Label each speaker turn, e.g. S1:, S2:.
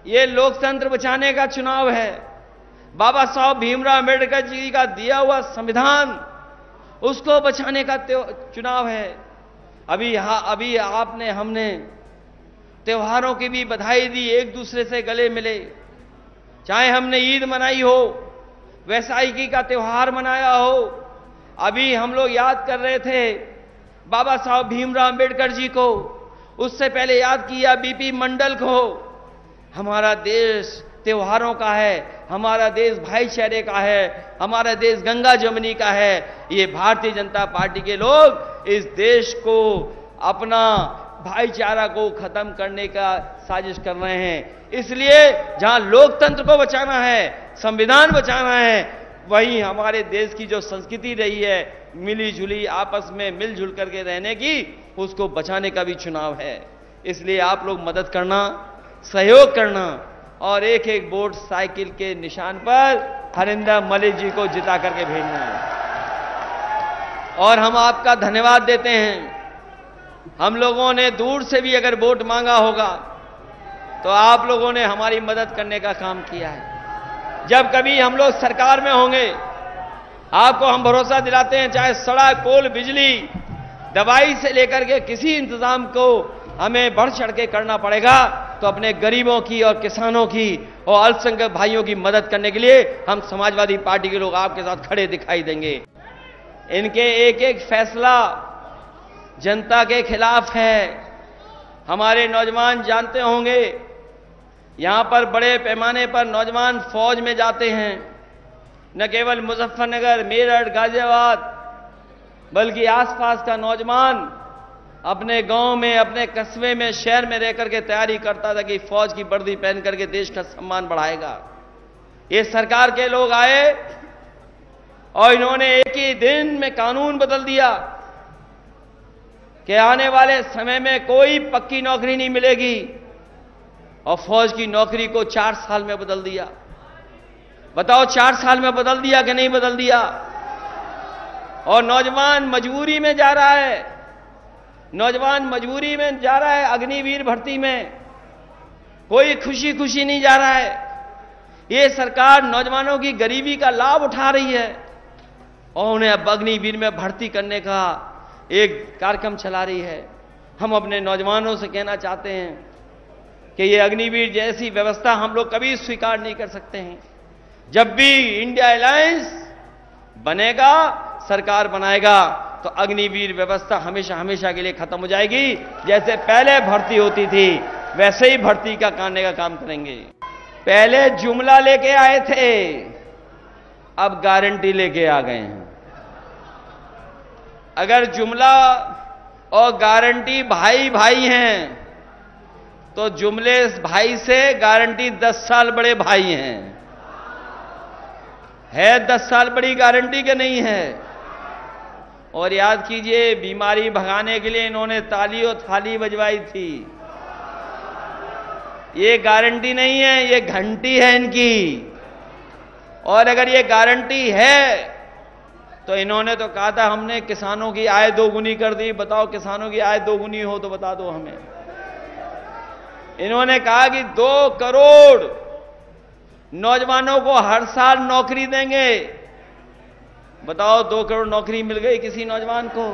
S1: ये लोकतंत्र बचाने का चुनाव है। बाबा साहब भीमराव अंबेडकर जी का दिया हुआ संविधान, उसको बचाने का चुनाव है। अभी हमने त्योहारों की भी बधाई दी, एक दूसरे से गले मिले। चाहे हमने ईद मनाई हो, वैसाखी का त्योहार मनाया हो। अभी हम लोग याद कर रहे थे बाबा साहब भीमराव अंबेडकर जी को, उससे पहले याद किया बीपी मंडल को। हमारा देश त्योहारों का है, हमारा देश भाईचारे का है, हमारा देश गंगा जमुनी का है। ये भारतीय जनता पार्टी के लोग इस देश को, अपना भाईचारा को खत्म करने का साजिश कर रहे हैं। इसलिए जहां लोकतंत्र को बचाना है, संविधान बचाना है, वहीं हमारे देश की जो संस्कृति रही है मिली जुली आपस में मिलजुल करके रहने की, उसको बचाने का भी चुनाव है। इसलिए आप लोग मदद करना, सहयोग करना और एक एक वोट साइकिल के निशान पर हरिंदर मलिक जी को जिता करके भेजना है। और हम आपका धन्यवाद देते हैं। हम लोगों ने दूर से भी अगर वोट मांगा होगा तो आप लोगों ने हमारी मदद करने का काम किया है। जब कभी हम लोग सरकार में होंगे, आपको हम भरोसा दिलाते हैं, चाहे सड़क, पुल, बिजली, दवाई से लेकर के किसी इंतजाम को हमें बढ़ चढ़ के करना पड़ेगा तो अपने गरीबों की और किसानों की और अल्पसंख्यक भाइयों की मदद करने के लिए हम समाजवादी पार्टी के लोग आपके साथ खड़े दिखाई देंगे। इनके एक एक फैसला जनता के खिलाफ है। हमारे नौजवान जानते होंगे, यहां पर बड़े पैमाने पर नौजवान फौज में जाते हैं। न केवल मुजफ्फरनगर, मेरठ, गाजियाबाद, बल्कि आसपास का नौजवान अपने गांव में, अपने कस्बे में, शहर में रहकर के तैयारी करता था कि फौज की वर्दी पहन करके देश का सम्मान बढ़ाएगा। ये सरकार के लोग आए और इन्होंने एक ही दिन में कानून बदल दिया कि आने वाले समय में कोई पक्की नौकरी नहीं मिलेगी, और फौज की नौकरी को 4 साल में बदल दिया। बताओ 4 साल में बदल दिया कि नहीं बदल दिया? और नौजवान मजबूरी में जा रहा है, नौजवान मजबूरी में जा रहा है अग्निवीर भर्ती में, कोई खुशी खुशी नहीं जा रहा है। ये सरकार नौजवानों की गरीबी का लाभ उठा रही है और उन्हें अब अग्निवीर में भर्ती करने का एक कार्यक्रम चला रही है। हम अपने नौजवानों से कहना चाहते हैं कि ये अग्निवीर जैसी व्यवस्था हम लोग कभी स्वीकार नहीं कर सकते हैं। जब भी इंडिया अलायंस बनेगा, सरकार बनाएगा, तो अग्निवीर व्यवस्था हमेशा हमेशा के लिए खत्म हो जाएगी। जैसे पहले भर्ती होती थी वैसे ही भर्ती का करने का काम करेंगे। पहले जुमला लेके आए थे, अब गारंटी लेके आ गए हैं। अगर जुमला और गारंटी भाई भाई हैं तो जुमले भाई से गारंटी 10 साल बड़े भाई हैं। है 10 साल बड़ी गारंटी के नहीं है? और याद कीजिए, बीमारी भगाने के लिए इन्होंने ताली और थाली बजवाई थी। ये गारंटी नहीं है, ये घंटी है इनकी। और अगर ये गारंटी है तो इन्होंने तो कहा था हमने किसानों की आय दोगुनी कर दी। बताओ किसानों की आय दोगुनी हो तो बता दो हमें। इन्होंने कहा कि 2 करोड़ नौजवानों को हर साल नौकरी देंगे। बताओ 2 करोड़ नौकरी मिल गई किसी नौजवान को?